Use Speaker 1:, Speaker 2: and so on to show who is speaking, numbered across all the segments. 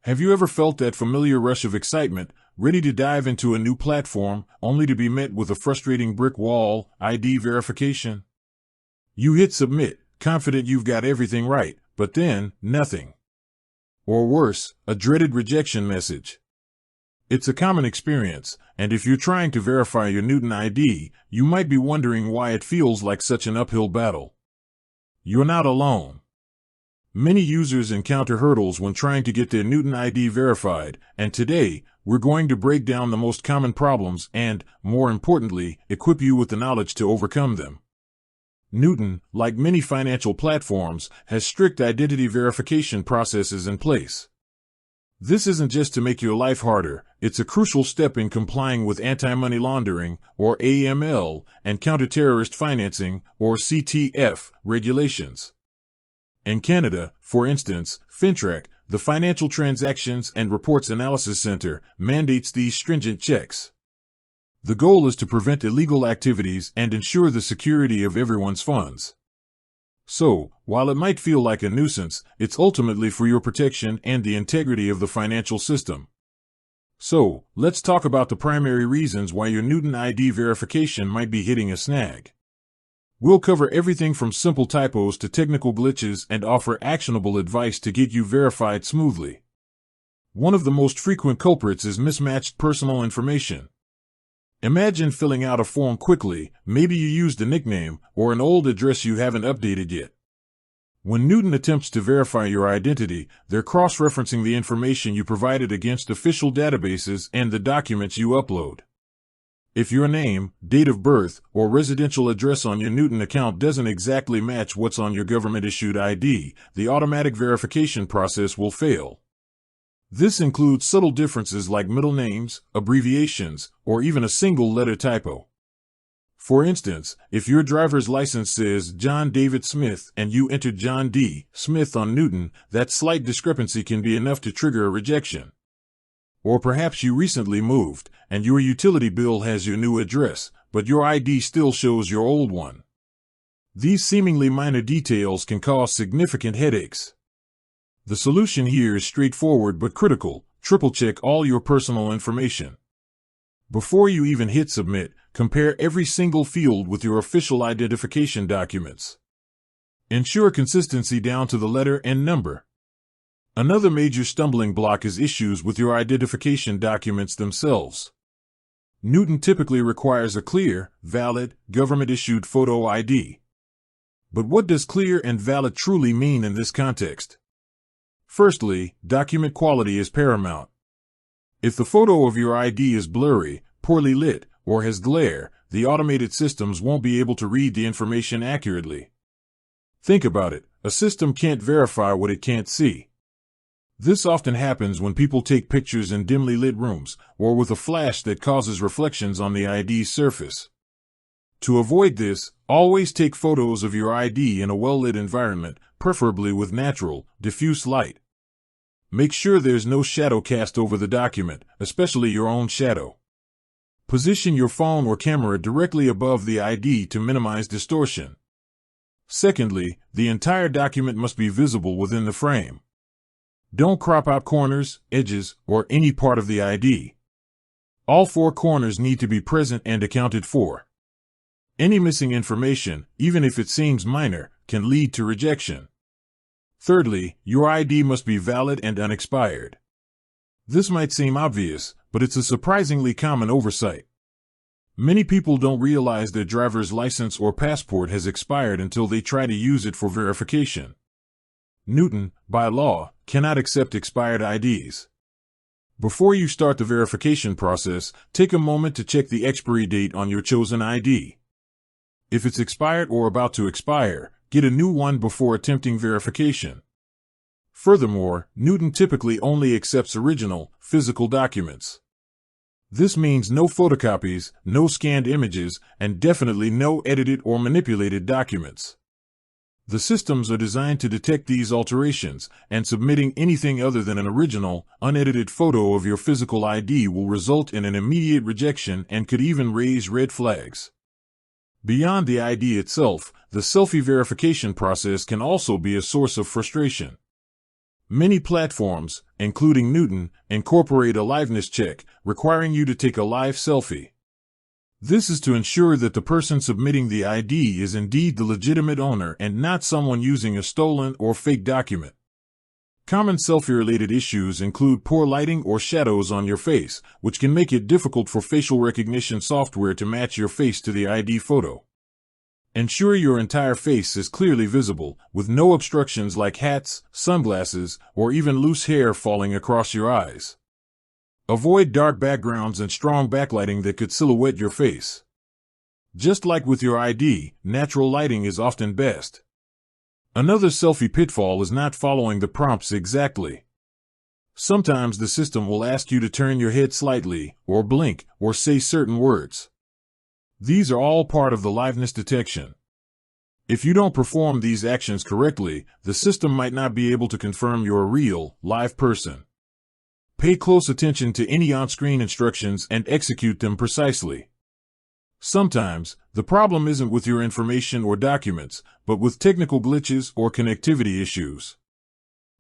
Speaker 1: Have you ever felt that familiar rush of excitement, ready to dive into a new platform, only to be met with a frustrating brick wall, ID verification? You hit submit, confident you've got everything right, but then, nothing. Or worse, a dreaded rejection message. It's a common experience, and if you're trying to verify your Newton ID, you might be wondering why it feels like such an uphill battle. You're not alone. Many users encounter hurdles when trying to get their Newton ID verified, and today, we're going to break down the most common problems and, more importantly, equip you with the knowledge to overcome them. Newton, like many financial platforms, has strict identity verification processes in place. This isn't just to make your life harder, it's a crucial step in complying with anti-money laundering, or AML, and counter-terrorist financing, or CTF, regulations. In Canada, for instance, FINTRAC, the Financial Transactions and Reports Analysis Center, mandates these stringent checks. The goal is to prevent illegal activities and ensure the security of everyone's funds. So, while it might feel like a nuisance, it's ultimately for your protection and the integrity of the financial system. So, let's talk about the primary reasons why your Newton ID verification might be hitting a snag. We'll cover everything from simple typos to technical glitches and offer actionable advice to get you verified smoothly. One of the most frequent culprits is mismatched personal information. Imagine filling out a form quickly, maybe you used a nickname or an old address you haven't updated yet. When Newton attempts to verify your identity, they're cross-referencing the information you provided against official databases and the documents you upload. If your name, date of birth, or residential address on your Newton account doesn't exactly match what's on your government-issued ID, the automatic verification process will fail. This includes subtle differences like middle names, abbreviations, or even a single-letter typo. For instance, if your driver's license says John David Smith and you entered John D. Smith on Newton, that slight discrepancy can be enough to trigger a rejection. Or perhaps you recently moved, and your utility bill has your new address, but your ID still shows your old one. These seemingly minor details can cause significant headaches. The solution here is straightforward but critical: triple-check all your personal information. Before you even hit submit, compare every single field with your official identification documents. Ensure consistency down to the letter and number. Another major stumbling block is issues with your identification documents themselves. Newton typically requires a clear, valid, government-issued photo ID. But what does clear and valid truly mean in this context? Firstly, document quality is paramount. If the photo of your ID is blurry, poorly lit, or has glare, the automated systems won't be able to read the information accurately. Think about it, a system can't verify what it can't see. This often happens when people take pictures in dimly lit rooms, or with a flash that causes reflections on the ID's surface. To avoid this, always take photos of your ID in a well-lit environment, preferably with natural, diffuse light. Make sure there's no shadow cast over the document, especially your own shadow. Position your phone or camera directly above the ID to minimize distortion. Secondly, the entire document must be visible within the frame. Don't crop out corners, edges, or any part of the ID. All four corners need to be present and accounted for. Any missing information, even if it seems minor, can lead to rejection. Thirdly, your ID must be valid and unexpired. This might seem obvious, but it's a surprisingly common oversight. Many people don't realize their driver's license or passport has expired until they try to use it for verification. Newton, by law, cannot accept expired IDs. Before you start the verification process, take a moment to check the expiry date on your chosen ID. If it's expired or about to expire, get a new one before attempting verification. Furthermore, Newton typically only accepts original, physical documents. This means no photocopies, no scanned images, and definitely no edited or manipulated documents. The systems are designed to detect these alterations, and submitting anything other than an original, unedited photo of your physical ID will result in an immediate rejection and could even raise red flags. Beyond the ID itself, the selfie verification process can also be a source of frustration. Many platforms, including Newton, incorporate a liveness check, requiring you to take a live selfie. This is to ensure that the person submitting the ID is indeed the legitimate owner and not someone using a stolen or fake document. Common selfie-related issues include poor lighting or shadows on your face, which can make it difficult for facial recognition software to match your face to the ID photo. Ensure your entire face is clearly visible, with no obstructions like hats, sunglasses, or even loose hair falling across your eyes. Avoid dark backgrounds and strong backlighting that could silhouette your face. Just like with your ID, natural lighting is often best. Another selfie pitfall is not following the prompts exactly. Sometimes the system will ask you to turn your head slightly, or blink, or say certain words. These are all part of the liveness detection. If you don't perform these actions correctly, the system might not be able to confirm you're a real, live person. Pay close attention to any on-screen instructions and execute them precisely. Sometimes, the problem isn't with your information or documents, but with technical glitches or connectivity issues.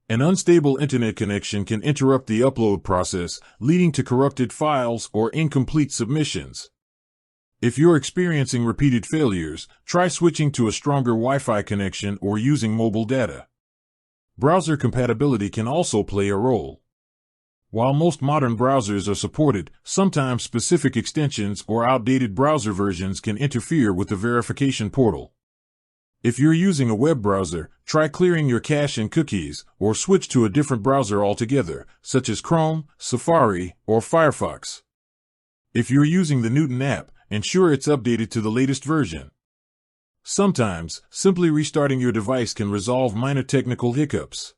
Speaker 1: An unstable internet connection can interrupt the upload process, leading to corrupted files or incomplete submissions. If you're experiencing repeated failures, try switching to a stronger Wi-Fi connection or using mobile data. Browser compatibility can also play a role. While most modern browsers are supported, sometimes specific extensions or outdated browser versions can interfere with the verification portal. If you're using a web browser, try clearing your cache and cookies, or switch to a different browser altogether, such as Chrome, Safari, or Firefox. If you're using the Newton app, ensure it's updated to the latest version. Sometimes, simply restarting your device can resolve minor technical hiccups.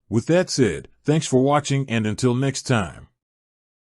Speaker 1: With that said, thanks for watching, and until next time.